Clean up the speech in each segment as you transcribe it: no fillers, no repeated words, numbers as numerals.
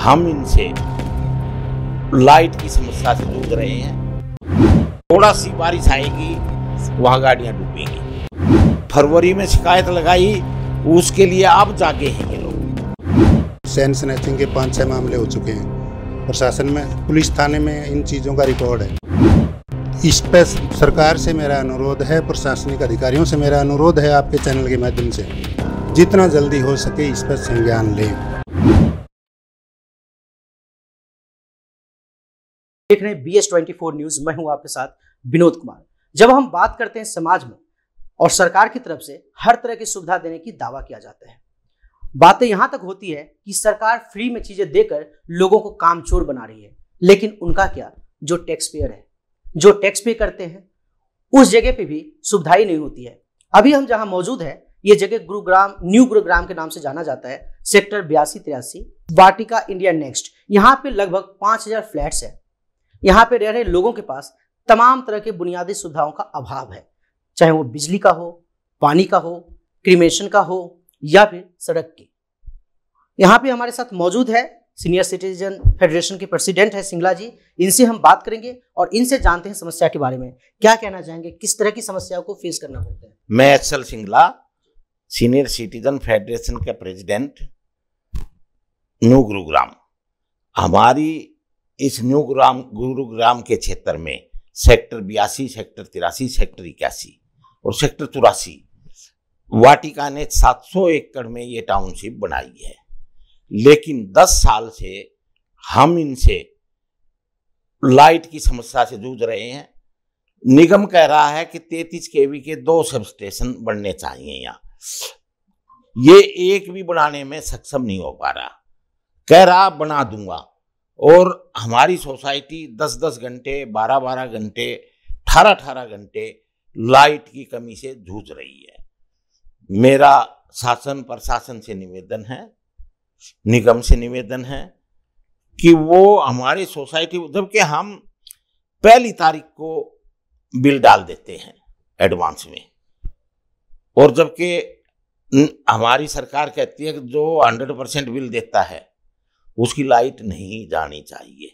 हम इनसे लाइट की समस्या से जूझ रहे हैं। थोड़ा सी बारिश आएगी वहां गाड़ियां डूबेंगी। फरवरी में शिकायत लगाई, उसके लिए अब जागे हैं ये लोग। चैन स्नैचिंग के 5-6 मामले हो चुके हैं। प्रशासन में, पुलिस थाने में इन चीज़ों का रिकॉर्ड है। इस पर सरकार से मेरा अनुरोध है, प्रशासनिक अधिकारियों से मेरा अनुरोध है, आपके चैनल के माध्यम से जितना जल्दी हो सके इस पर संज्ञान लें। देख रहे हैं BS24 न्यूज। मैं हूं आपके साथ विनोद कुमार। जब हम बात करते हैं समाज में और सरकार की तरफ से हर तरह की सुविधा देने की दावा किया जाता है, बातें यहां तक होती है कि सरकार फ्री में चीजें देकर लोगों को कामचोर बना रही है, लेकिन उनका क्या, जो टैक्स पेयर है, जो टैक्स पे करते हैं, उस जगह पे भी सुविधाएं नहीं होती है। अभी हम जहां मौजूद है, ये जगह गुरुग्राम, न्यू गुरुग्राम के नाम से जाना जाता है। सेक्टर 82-83 वाटिका इंडिया नेक्स्ट। यहाँ पे लगभग 5000 फ्लैट्स है। यहाँ पे रह रहे लोगों के पास तमाम तरह के बुनियादी सुविधाओं का अभाव है, चाहे वो बिजली का हो, पानी का हो, क्रीमेशन का हो या फिर सड़क की। यहाँ पे हमारे साथ मौजूद है सीनियर सिटीजन फेडरेशन के प्रेसिडेंट है सिंगला जी। इनसे हम बात करेंगे और इनसे जानते हैं समस्या के बारे में। क्या कहना चाहेंगे, किस तरह की समस्याओं को फेस करना पड़ता है? मैं HL Singla, senior citizen federation के प्रेसिडेंट, न्यू गुरुग्राम। हमारी इस न्यू गुरुग्राम के क्षेत्र में सेक्टर 82, सेक्टर 83, सेक्टर 81 और सेक्टर 84 वाटिका ने 700 एकड़ में ये टाउनशिप बनाई है। लेकिन 10 साल से हम इनसे लाइट की समस्या से जूझ रहे हैं। निगम कह रहा है कि 33 kV के 2 सब स्टेशन बनने चाहिए यहाँ, ये एक भी बनाने में सक्षम नहीं हो पा रहा। कह रहा बना दूंगा, और हमारी सोसाइटी 10-10 घंटे, 12-12 घंटे, 18-18 घंटे लाइट की कमी से जूझ रही है। मेरा शासन प्रशासन से निवेदन है, निगम से निवेदन है कि वो हमारी सोसाइटी, जबकि हम 1 तारीख को बिल डाल देते हैं एडवांस में, और जबकि हमारी सरकार कहती है कि जो 100% बिल देता है उसकी लाइट नहीं जानी चाहिए,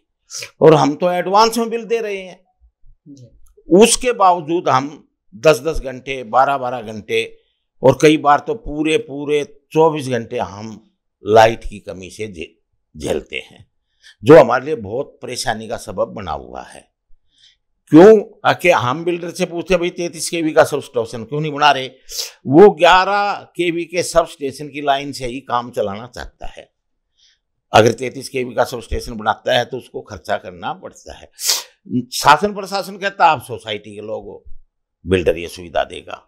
और हम तो एडवांस में बिल दे रहे हैं। उसके बावजूद हम 10-10 घंटे, 12-12 घंटे और कई बार तो पूरे 24 घंटे हम लाइट की कमी से झेलते हैं, जो हमारे लिए बहुत परेशानी का सबब बना हुआ है। क्यों कि हम बिल्डर से पूछते भाई 33 kV का सब स्टेशन क्यों नहीं बना रहे? वो 11 kV के सब स्टेशन की लाइन से ही काम चलाना चाहता है। अगर 33 kV का सब स्टेशन बनाता है तो उसको खर्चा करना पड़ता है। शासन प्रशासन कहता है आप सोसाइटी के लोग हो, बिल्डर ये सुविधा देगा,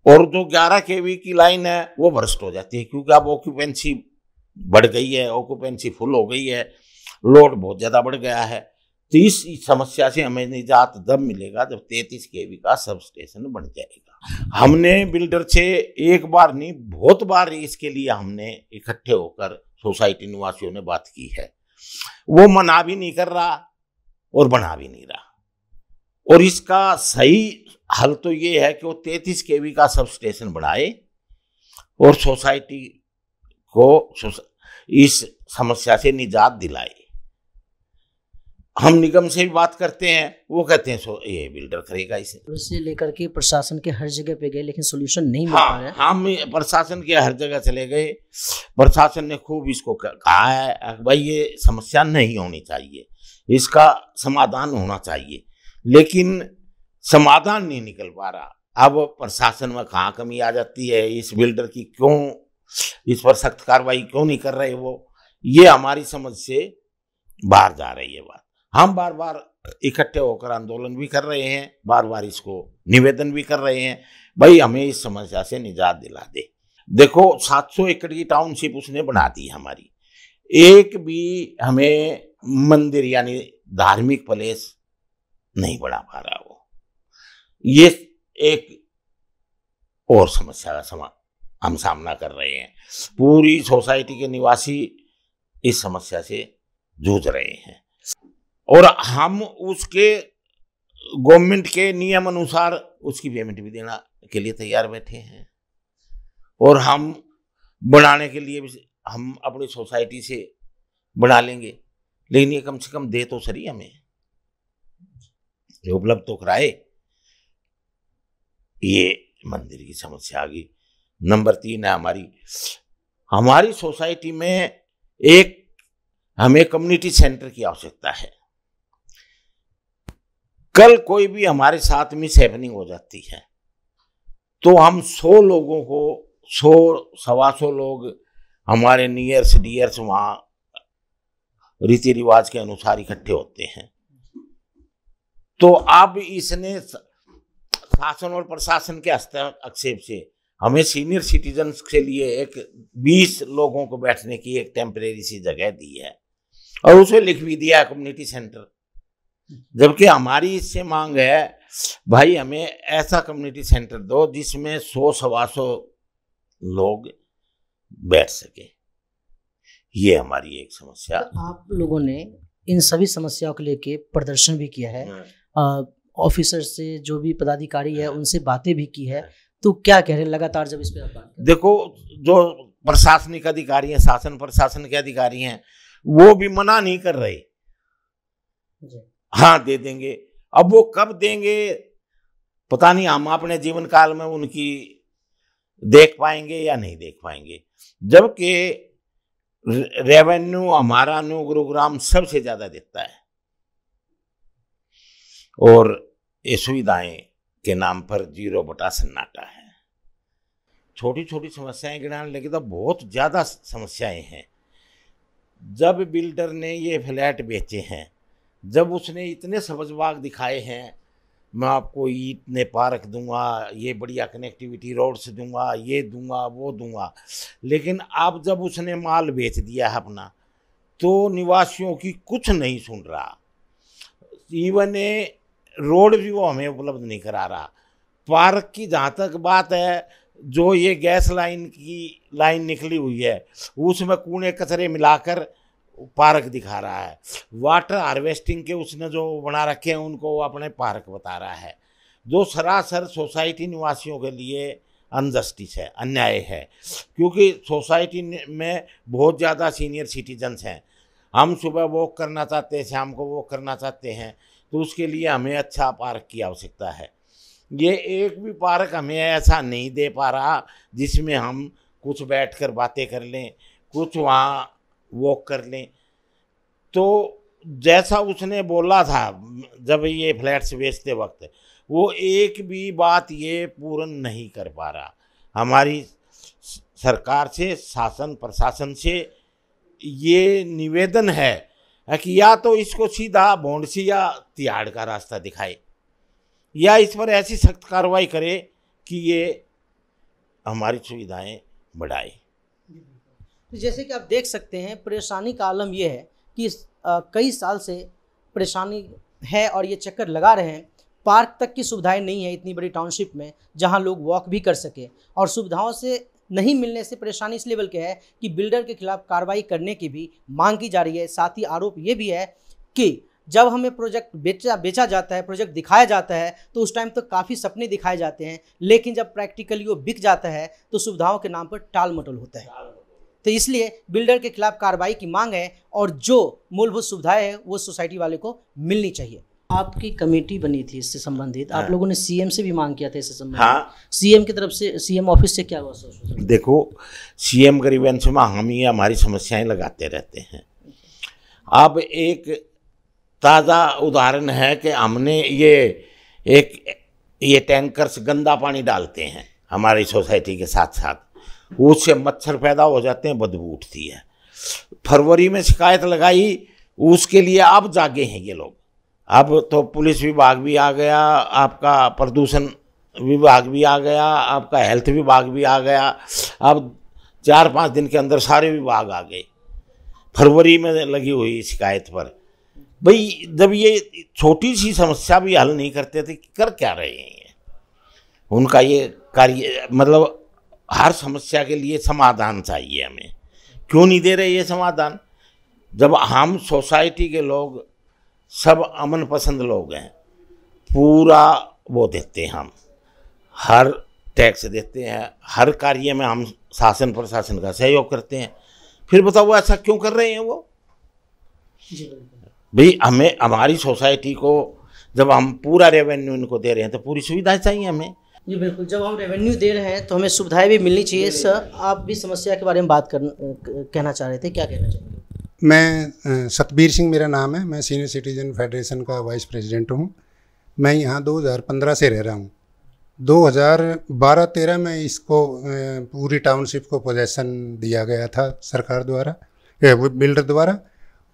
और जो 11 kV की लाइन है वो भ्रष्ट हो जाती है, क्योंकि अब ऑक्यूपेंसी बढ़ गई है, ऑक्यूपेंसी फुल हो गई है, लोड बहुत ज़्यादा बढ़ गया है। तो इस समस्या से हमें निजात तब मिलेगा जब 33 kV का सब स्टेशन बन जाएगा। हमने बिल्डर से एक बार नहीं, बहुत बार इसके लिए हमने इकट्ठे होकर सोसाइटी निवासियों ने बात की है। वो मना भी नहीं कर रहा और बना भी नहीं रहा, और इसका सही हल तो ये है कि वो 33 kV का सब स्टेशन बनाए और सोसाइटी को इस समस्या से निजात दिलाए। हम निगम से भी बात करते हैं, वो कहते हैं ये बिल्डर करेगा इसे। इसे लेकर के प्रशासन के हर जगह पे गए, लेकिन सोल्यूशन नहीं मिल पा रहा है। हम प्रशासन के हर जगह चले गए, प्रशासन ने खूब इसको कहा है भाई ये समस्या नहीं होनी चाहिए, इसका समाधान होना चाहिए, लेकिन समाधान नहीं निकल पा रहा। अब प्रशासन में कहाँ कमी आ जाती है, इस बिल्डर की क्यों इस पर सख्त कार्रवाई क्यों नहीं कर रहे वो, ये हमारी समझ से बाहर जा रही है बात। हम बार बार इकट्ठे होकर आंदोलन भी कर रहे हैं, बार बार इसको निवेदन भी कर रहे हैं, भाई हमें इस समस्या से निजात दिला दे। देखो 700 एकड़ की टाउनशिप उसने बना दी हमारी, एक भी हमें मंदिर यानी धार्मिक प्लेस नहीं बना पा रहा वो। ये एक और समस्या का हम सामना कर रहे हैं। पूरी सोसाइटी के निवासी इस समस्या से जूझ रहे हैं, और हम उसके गवर्नमेंट के नियम अनुसार उसकी पेमेंट भी देना के लिए तैयार बैठे हैं, और हम बनाने के लिए भी हम अपनी सोसाइटी से बना लेंगे, लेकिन ये कम से कम दे तो सही हमें, उपलब्ध तो कराए। ये मंदिर की समस्या आ गई। नंबर 3 है हमारी सोसाइटी में हमें कम्युनिटी सेंटर की आवश्यकता है। कल कोई भी हमारे साथ मिस हैपनिंग हो जाती है तो हम 100 लोगों को 100-125 लोग हमारे नियर्स डियर्स वहां रीति रिवाज के अनुसार इकट्ठे होते हैं। तो अब इसने शासन और प्रशासन के हस्तक्षेप से हमें सीनियर सिटीजन्स के लिए एक 20 लोगों को बैठने की एक टेम्परेरी सी जगह दी है और उसे लिख भी दिया कम्युनिटी सेंटर, जबकि हमारी इससे मांग है भाई हमें ऐसा कम्युनिटी सेंटर दो जिसमें 100-125 लोग बैठ सके। ये हमारी एक समस्या। तो आप लोगों ने इन सभी समस्याओं को लेके प्रदर्शन भी किया है, ऑफिसर से जो भी पदाधिकारी है उनसे बातें भी की है, तो क्या कह रहे हैं लगातार जब इस पे आप बात करें? देखो, जो प्रशासनिक अधिकारी हैं, शासन प्रशासन के अधिकारी हैं, वो भी मना नहीं कर रहे, हाँ दे देंगे। अब वो कब देंगे पता नहीं, हम अपने जीवन काल में उनकी देख पाएंगे या नहीं देख पाएंगे। जबकि रेवेन्यू हमारा न्यू गुरुग्राम सबसे ज्यादा देता है और ये सुविधाएं के नाम पर 0 सन्नाटा है। छोटी छोटी समस्याएं गिनाने लगे तो बहुत ज्यादा समस्याएं हैं। जब बिल्डर ने ये फ्लैट बेचे हैं, जब उसने इतने सब्ज़बाग दिखाए हैं, मैं आपको इतने पार्क दूंगा, ये बढ़िया कनेक्टिविटी रोड्स दूंगा, ये दूंगा, वो दूंगा, लेकिन अब जब उसने माल बेच दिया है अपना, तो निवासियों की कुछ नहीं सुन रहा। इवन रोड भी वो हमें उपलब्ध नहीं करा रहा। पार्क की जहाँ तक बात है, जो ये गैस लाइन की लाइन निकली हुई है उसमें कूड़े कचरे मिलाकर पार्क दिखा रहा है। वाटर हार्वेस्टिंग के उसने जो बना रखे हैं उनको वो अपने पार्क बता रहा है, जो सरासर सोसाइटी निवासियों के लिए अनजस्टिस है, अन्याय है। क्योंकि सोसाइटी में बहुत ज़्यादा सीनियर सिटीजन्स हैं, हम सुबह वॉक करना चाहते हैं, शाम को वॉक करना चाहते हैं, तो उसके लिए हमें अच्छा पार्क की आवश्यकता है। ये एक भी पार्क हमें ऐसा नहीं दे पा रहा जिसमें हम कुछ बैठकर बातें कर लें, कुछ वहाँ वॉक कर लें। तो जैसा उसने बोला था जब ये फ्लैट्स बेचते वक्त, वो एक भी बात ये पूर्ण नहीं कर पा रहा। हमारी सरकार से, शासन प्रशासन से ये निवेदन है कि या तो इसको सीधा भोंडसी या तिहाड़ का रास्ता दिखाए, या इस पर ऐसी सख्त कार्रवाई करे कि ये हमारी सुविधाएं बढ़ाए। तो जैसे कि आप देख सकते हैं, परेशानी का आलम यह है कि कई साल से परेशानी है और ये चक्कर लगा रहे हैं। पार्क तक की सुविधाएं नहीं है इतनी बड़ी टाउनशिप में जहां लोग वॉक भी कर सके, और सुविधाओं से नहीं मिलने से परेशानी इस लेवल के है कि बिल्डर के खिलाफ कार्रवाई करने की भी मांग की जा रही है। साथ ही आरोप ये भी है कि जब हमें प्रोजेक्ट बेचा जाता है, प्रोजेक्ट दिखाया जाता है, तो उस टाइम तो काफ़ी सपने दिखाए जाते हैं, लेकिन जब प्रैक्टिकली वो बिक जाता है तो सुविधाओं के नाम पर टाल मटोल होता है। तो इसलिए बिल्डर के खिलाफ कार्रवाई की मांग है और जो मूलभूत सुविधाएं हैं वो सोसाइटी वाले को मिलनी चाहिए। आपकी कमेटी बनी थी इससे संबंधित, आप लोगों ने सीएम से भी मांग किया था इससे संबंधित। हाँ, सीएम की तरफ से, सीएम ऑफिस से क्या हुआ? देखो, सीएम ग्रीवेंस में हम ही हमारी समस्याएं लगाते रहते हैं। अब एक ताज़ा उदाहरण है कि हमने ये टैंकर्स गंदा पानी डालते हैं हमारी सोसाइटी के साथ साथ, उससे मच्छर पैदा हो जाते हैं, बदबू उठती है। फरवरी में शिकायत लगाई, उसके लिए अब जागे हैं ये लोग। अब तो पुलिस विभाग भी आ गया, आपका प्रदूषण विभाग भी आ गया, आपका हेल्थ विभाग भी आ गया। अब 4-5 दिन के अंदर सारे विभाग आ गए फरवरी में लगी हुई शिकायत पर। भाई, जब ये छोटी सी समस्या भी हल नहीं करते थे, कर क्या रहे हैं ये? उनका ये कार्य, मतलब हर समस्या के लिए समाधान चाहिए हमें, क्यों नहीं दे रहे ये समाधान? जब हम सोसाइटी के लोग सब अमन पसंद लोग हैं, पूरा वो देते हैं, हम हर टैक्स देते हैं, हर कार्य में हम शासन प्रशासन का सहयोग करते हैं, फिर बताओ ऐसा क्यों कर रहे हैं वो? जी बिल्कुल। भाई हमें हमारी सोसाइटी को जब हम पूरा रेवेन्यू इनको दे रहे हैं तो पूरी सुविधाएं चाहिए हमें। जी बिल्कुल, जब हम रेवेन्यू दे रहे हैं तो हमें सुविधाएं भी मिलनी चाहिए। सर, आप भी समस्या के बारे में बात कहना चाह रहे थे, क्या कहना चाहेंगे? मैं सतबीर सिंह मेरा नाम है, मैं सीनियर सिटीजन फेडरेशन का वाइस प्रेसिडेंट हूँ। मैं यहाँ 2015 से रह रहा हूँ। 2012-13 में इसको पूरी टाउनशिप को पोजेसन दिया गया था सरकार द्वारा, बिल्डर द्वारा,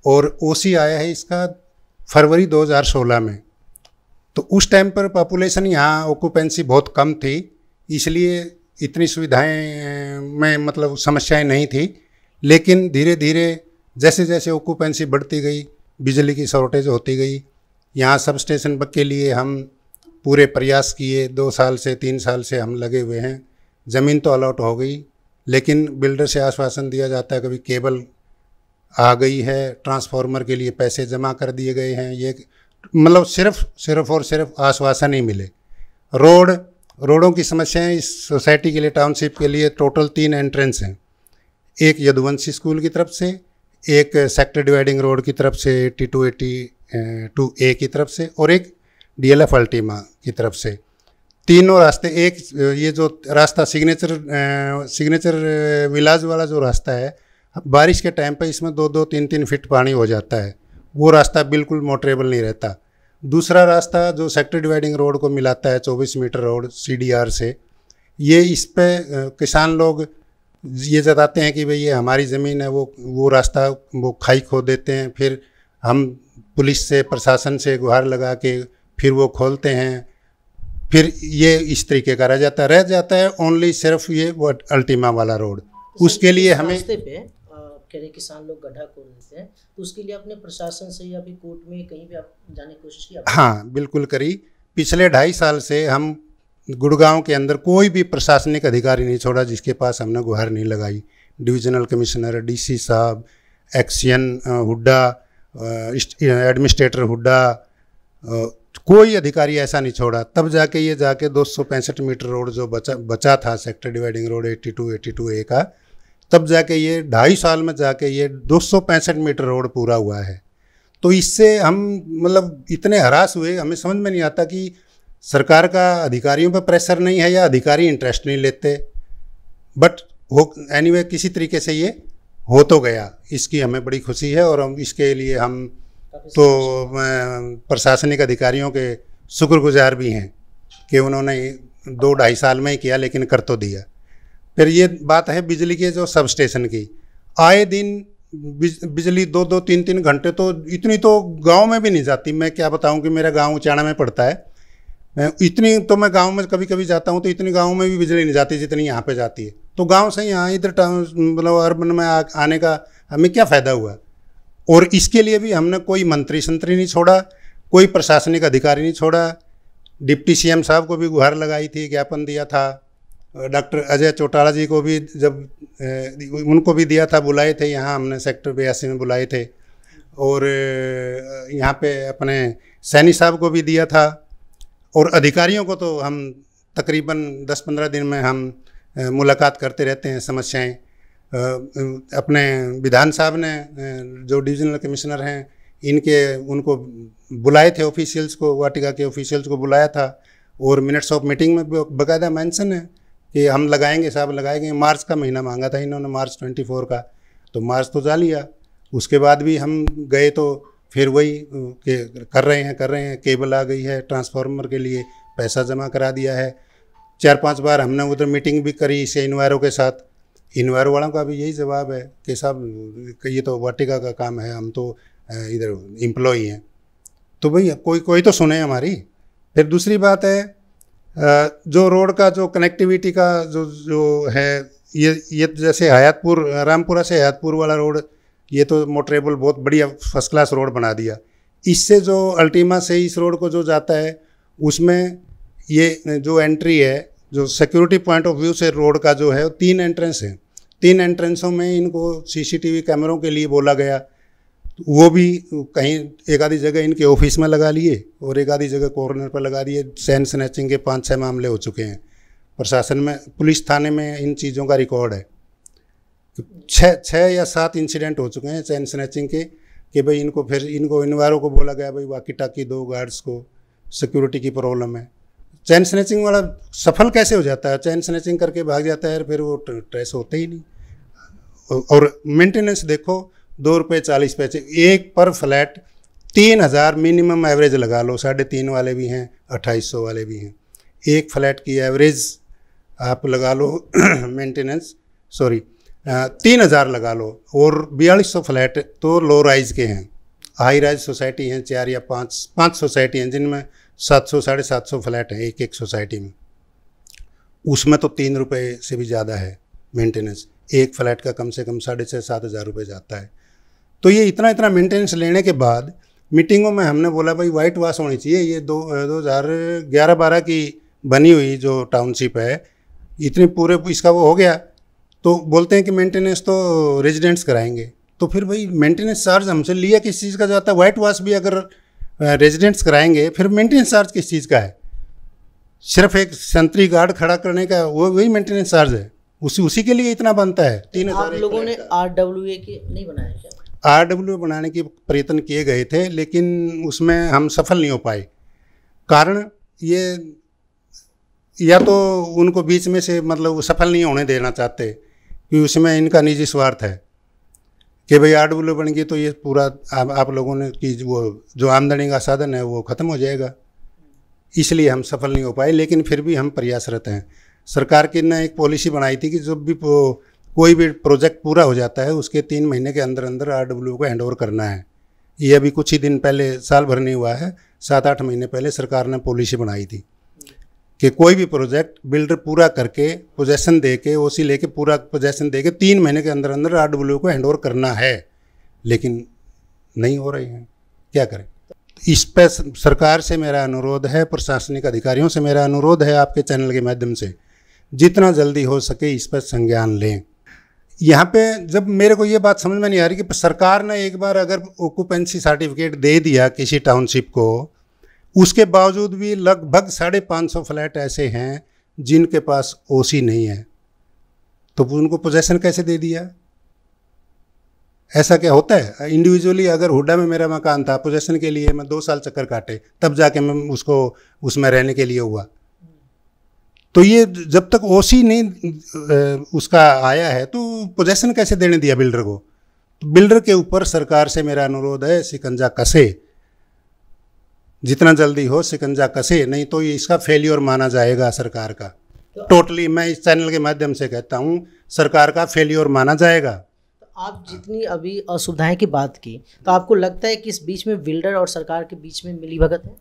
और ओसी आया है इसका फरवरी 2016 में। तो उस टाइम पर पॉपुलेशन यहाँ ऑक्यूपेंसी बहुत कम थी, इसलिए इतनी सुविधाएं में मतलब समस्याएं नहीं थी। लेकिन धीरे धीरे जैसे जैसे ऑक्यूपेंसी बढ़ती गई, बिजली की शॉर्टेज होती गई। यहाँ सब स्टेशन के लिए हम पूरे प्रयास किए, 2 साल से 3 साल से हम लगे हुए हैं। ज़मीन तो अलॉट हो गई, लेकिन बिल्डर से आश्वासन दिया जाता है कभी केबल आ गई है, ट्रांसफार्मर के लिए पैसे जमा कर दिए गए हैं। ये मतलब सिर्फ और सिर्फ आश्वासन ही मिले। रोडों की समस्याएं इस सोसाइटी के लिए, टाउनशिप के लिए टोटल 3 एंट्रेंस हैं। एक यदुवंशी स्कूल की तरफ से, एक सेक्टर डिवाइडिंग रोड की तरफ से 8282A की तरफ से, और एक DLF अल्टीमा की तरफ से। तीनों रास्ते, एक ये जो रास्ता सिग्नेचर विलाज वाला जो रास्ता है, बारिश के टाइम पे इसमें 2-2, 3-3 फीट पानी हो जाता है। वो रास्ता बिल्कुल मोटरेबल नहीं रहता। दूसरा रास्ता जो सेक्टर डिवाइडिंग रोड को मिलाता है, 24 मीटर रोड CDR से, ये इस पे किसान लोग ये जताते हैं कि भाई ये हमारी ज़मीन है। वो रास्ता वो खाई खो देते हैं, फिर हम पुलिस से, प्रशासन से गुहार लगा के फिर वो खोलते हैं। फिर ये इस तरीके का रह जाता है ओनली सिर्फ ये वो अल्टीमा वाला रोड। उसके लिए हमें रास्ते पे कह रहे किसान लोग गड्ढा खोद देते हैं, तो उसके लिए अपने प्रशासन से या फिर कोर्ट में कहीं भी आप जाने की कोशिश की? हाँ बिल्कुल करी। पिछले 2.5 साल से हम गुड़गांव के अंदर कोई भी प्रशासनिक अधिकारी नहीं छोड़ा जिसके पास हमने गुहार नहीं लगाई। डिविजनल कमिश्नर, DC साहब, एक्सियन हुड्डा, एडमिनिस्ट्रेटर हुड्डा, कोई अधिकारी ऐसा नहीं छोड़ा। तब जाके ये 265 मीटर रोड जो बचा था सेक्टर डिवाइडिंग रोड 8282A का, तब जाके ये 2.5 साल में जाके ये 265 मीटर रोड पूरा हुआ है। तो इससे हम मतलब इतने हरास हुए, हमें समझ में नहीं आता कि सरकार का अधिकारियों पर प्रेशर नहीं है या अधिकारी इंटरेस्ट नहीं लेते। बट एनीवे किसी तरीके से ये हो तो गया, इसकी हमें बड़ी खुशी है। और हम इसके लिए हम तो प्रशासनिक अधिकारियों के शुक्रगुजार भी हैं कि उन्होंने 2-2.5 साल में ही किया, लेकिन कर तो दिया। फिर ये बात है बिजली के जो सब स्टेशन की, आए दिन बिजली 2-2, 3-3 घंटे, तो इतनी तो गांव में भी नहीं जाती। मैं क्या बताऊं कि मेरा गांव उचाना में पड़ता है, इतनी तो मैं गांव में कभी कभी जाता हूं तो इतनी गांव में भी बिजली नहीं जाती जितनी यहाँ पे जाती है। तो गांव से यहाँ इधर टाउन मतलब अर्बन में आने का हमें क्या फ़ायदा हुआ? और इसके लिए भी हमने कोई मंत्री संतरी नहीं छोड़ा, कोई प्रशासनिक अधिकारी नहीं छोड़ा। डिप्टी CM साहब को भी गुहार लगाई थी, ज्ञापन दिया था। डॉक्टर अजय चौटाला जी को भी जब उनको भी दिया था, बुलाए थे यहाँ, हमने सेक्टर 82 में बुलाए थे। और यहाँ पे अपने सैनी साहब को भी दिया था। और अधिकारियों को तो हम तकरीबन 10-15 दिन में हम मुलाकात करते रहते हैं, समस्याएं। अपने विधान साहब ने जो डिविजनल कमिश्नर हैं उनको बुलाए थे, ऑफिशियल्स को, वाटिका के ऑफिशियल्स को बुलाया था। और मिनट्स ऑफ मीटिंग में बाकायदा मेंशन है कि हम लगाएंगे, साहब लगाएंगे। मार्च का महीना मांगा था इन्होंने, मार्च 24 का, तो मार्च तो जा लिया। उसके बाद भी हम गए तो फिर वही कि कर रहे हैं। केबल आ गई है, ट्रांसफार्मर के लिए पैसा जमा करा दिया है। 4-5 बार हमने उधर मीटिंग भी करी इसे इन्वायरो के साथ। इन्वायरो वालों का भी यही जवाब है कि साहब ये तो वाटिका का काम है, हम तो इधर एम्प्लॉई हैं। तो भाई कोई तो सुने हमारी। फिर दूसरी बात है, जो रोड का जो कनेक्टिविटी का जो है, ये जैसे हयातपुर, रामपुरा से हयातपुर वाला रोड, ये तो मोटरेबल बहुत बढ़िया फर्स्ट क्लास रोड बना दिया। इससे जो अल्टीमा से इस रोड को जो जाता है, उसमें ये जो एंट्री है, जो सिक्योरिटी पॉइंट ऑफ व्यू से रोड का जो है, 3 एंट्रेंस है। 3 एंट्रेंसों में इनको CCTV कैमरों के लिए बोला गया। वो भी कहीं एक आधी जगह इनके ऑफिस में लगा लिए और एक आधी जगह कॉर्नर पर लगा दिए। चैन स्नैचिंग के 5-6 मामले हो चुके हैं प्रशासन में, पुलिस थाने में इन चीज़ों का रिकॉर्ड है। 6 या 7 इंसिडेंट हो चुके हैं चैन स्नैचिंग के, कि भाई इनको इन वालों को बोला गया भाई वाकी टाकी दो गार्ड्स को, सिक्योरिटी की प्रॉब्लम है। चैन स्नैचिंग वाला सफल कैसे हो जाता है? चैन स्नैचिंग करके भाग जाता है, फिर वो ट्रेस होते ही नहीं। और मेंटेनेंस देखो 2 रुपये 40 पैसे एक पर फ्लैट, 3000 मिनिमम एवरेज लगा लो, 3.5 वाले भी हैं, 2800 वाले भी हैं। एक फ्लैट की एवरेज आप लगा लो मेंटेनेंस 3000 लगा लो, और 4200 फ्लैट तो लो राइज के हैं। हाई राइज सोसाइटी हैं 4 या 5 सोसाइटी हैं जिनमें 700 750 फ्लैट हैं एक सोसाइटी में। उसमें तो 3 रुपये से भी ज़्यादा है मेंटेनेंस। एक फ्लैट का कम से कम 6,500-7 हज़ार रुपये जाता है। तो ये इतना मेंटेनेंस लेने के बाद मीटिंगों में हमने बोला भाई वाइट वॉश होनी चाहिए। ये 2011-12 की बनी हुई जो टाउनशिप है, इतनी पूरे इसका वो हो गया, तो बोलते हैं कि मेंटेनेंस तो रेजिडेंट्स कराएंगे। तो फिर भाई मेंटेनेंस चार्ज हमसे लिया किस चीज़ का जाता है? वाइट वॉश भी अगर रेजिडेंट्स कराएंगे फिर मेंटेनेंस चार्ज किस चीज़ का है? सिर्फ एक सेंट्री गार्ड खड़ा करने का वही मेंटेनेंस चार्ज है, उसी के लिए इतना बनता है। 3000। आप लोगों ने RWA के नहीं बनाया क्या? RWA बनाने के प्रयत्न किए गए थे, लेकिन उसमें हम सफल नहीं हो पाए। कारण ये, या तो उनको बीच में से मतलब सफल नहीं होने देना चाहते कि उसमें इनका निजी स्वार्थ है कि भाई RWA बन गई तो ये पूरा आप लोगों ने की वो जो आमदनी का साधन है वो ख़त्म हो जाएगा। इसलिए हम सफल नहीं हो पाए, लेकिन फिर भी हम प्रयासरत हैं। सरकार की ने एक पॉलिसी बनाई थी कि जब भी कोई भी प्रोजेक्ट पूरा हो जाता है उसके 3 महीने के अंदर RWA को हैंडओवर करना है। ये अभी कुछ ही दिन पहले, साल भर नहीं हुआ है, 7-8 महीने पहले सरकार ने पॉलिसी बनाई थी कि कोई भी प्रोजेक्ट बिल्डर पूरा करके पोजेसन दे के, ओसी लेके पूरा पोजेसन दे के 3 महीने के अंदर RWA को हैंडओवर करना है, लेकिन नहीं हो रही है। क्या करें? इस पर सरकार से मेरा अनुरोध है, प्रशासनिक अधिकारियों से मेरा अनुरोध है आपके चैनल के माध्यम से, जितना जल्दी हो सके इस पर संज्ञान लें। यहाँ पे जब मेरे को ये बात समझ में नहीं आ रही कि सरकार ने एक बार अगर ऑक्यूपेंसी सर्टिफिकेट दे दिया किसी टाउनशिप को, उसके बावजूद भी लगभग 550 फ्लैट ऐसे हैं जिनके पास ओसी नहीं है, तो उनको पोजेसन कैसे दे दिया? ऐसा क्या होता है? इंडिविजुअली अगर हुड्डा में मेरा मकान था, पोजेसन के लिए मैं 2 साल चक्कर काटे, तब जाके मैं उसको उसमें रहने के लिए हुआ। तो ये जब तक ओसी नहीं उसका आया है तो पोजेसन कैसे देने दिया बिल्डर को? तो बिल्डर के ऊपर सरकार से मेरा अनुरोध है, शिकंजा कसे, जितना जल्दी हो शिकंजा कसे, नहीं तो ये इसका फेल्योर माना जाएगा सरकार का। टोटली मैं इस चैनल के माध्यम से कहता हूँ, सरकार का फेल्योर माना जाएगा। तो आप जितनी अभी असुविधाएं की बात की, तो आपको लगता है कि इस बीच में बिल्डर और सरकार के बीच में मिलीभगत है?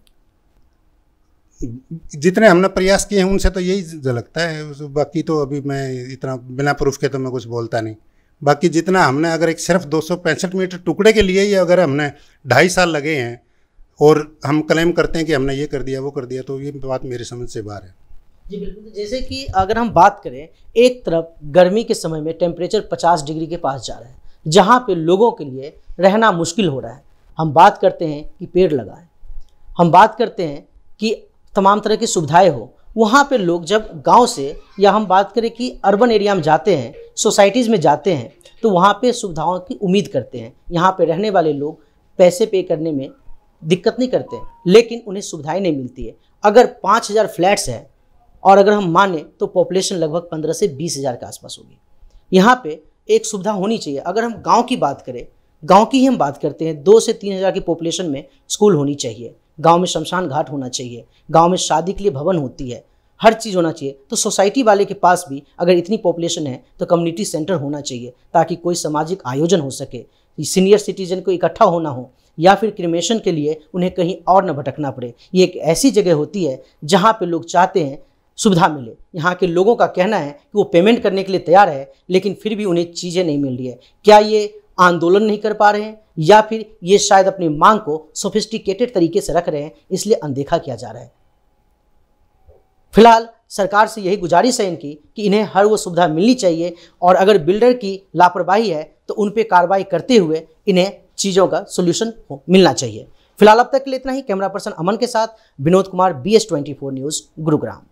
जितने हमने प्रयास किए हैं उनसे तो यही झलकता है। बाकी तो अभी मैं इतना बिना प्रूफ के तो मैं कुछ बोलता नहीं। बाकी जितना हमने, अगर एक सिर्फ 265 मीटर टुकड़े के लिए ही अगर हमने 2.5 साल लगे हैं और हम क्लेम करते हैं कि हमने ये कर दिया वो कर दिया, तो ये बात मेरी समझ से बाहर है। जी बिल्कुल। जैसे कि अगर हम बात करें, एक तरफ गर्मी के समय में टेम्परेचर 50 डिग्री के पास जा रहा है, जहाँ पे लोगों के लिए रहना मुश्किल हो रहा है। हम बात करते हैं कि पेड़ लगाएं, हम बात करते हैं कि तमाम तरह की सुविधाएं हो। वहाँ पे लोग जब गांव से, या हम बात करें कि अर्बन एरिया में जाते हैं, सोसाइटीज़ में जाते हैं, तो वहाँ पे सुविधाओं की उम्मीद करते हैं। यहाँ पे रहने वाले लोग पैसे पे करने में दिक्कत नहीं करते, लेकिन उन्हें सुविधाएं नहीं मिलती है। अगर 5000 फ्लैट्स हैं और अगर हम माने तो पॉपुलेशन लगभग 15 से 20 हज़ार के आसपास होगी। यहाँ पे एक सुविधा होनी चाहिए। अगर हम गाँव की बात करें, गाँव की ही हम बात करते हैं, 2 से 3 हज़ार की पॉपुलेशन में स्कूल होनी चाहिए, गांव में शमशान घाट होना चाहिए, गांव में शादी के लिए भवन होती है, हर चीज़ होना चाहिए। तो सोसाइटी वाले के पास भी अगर इतनी पॉपुलेशन है तो कम्युनिटी सेंटर होना चाहिए, ताकि कोई सामाजिक आयोजन हो सके, सीनियर सिटीजन को इकट्ठा होना हो, या फिर क्रिमेशन के लिए उन्हें कहीं और न भटकना पड़े। ये एक ऐसी जगह होती है जहाँ पे लोग चाहते हैं सुविधा मिले। यहाँ के लोगों का कहना है कि वो पेमेंट करने के लिए तैयार है, लेकिन फिर भी उन्हें चीज़ें नहीं मिल रही है। क्या ये आंदोलन नहीं कर पा रहे हैं, या फिर ये शायद अपनी मांग को सोफिस्टिकेटेड तरीके से रख रहे हैं, इसलिए अनदेखा किया जा रहा है? फिलहाल सरकार से यही गुजारिश है इनकी कि इन्हें हर वो सुविधा मिलनी चाहिए, और अगर बिल्डर की लापरवाही है तो उन पे कार्रवाई करते हुए इन्हें चीज़ों का सोल्यूशन मिलना चाहिए। फिलहाल अब तक के लिए इतना ही। कैमरा पर्सन अमन के साथ विनोद कुमार, BS24 न्यूज़, गुरुग्राम।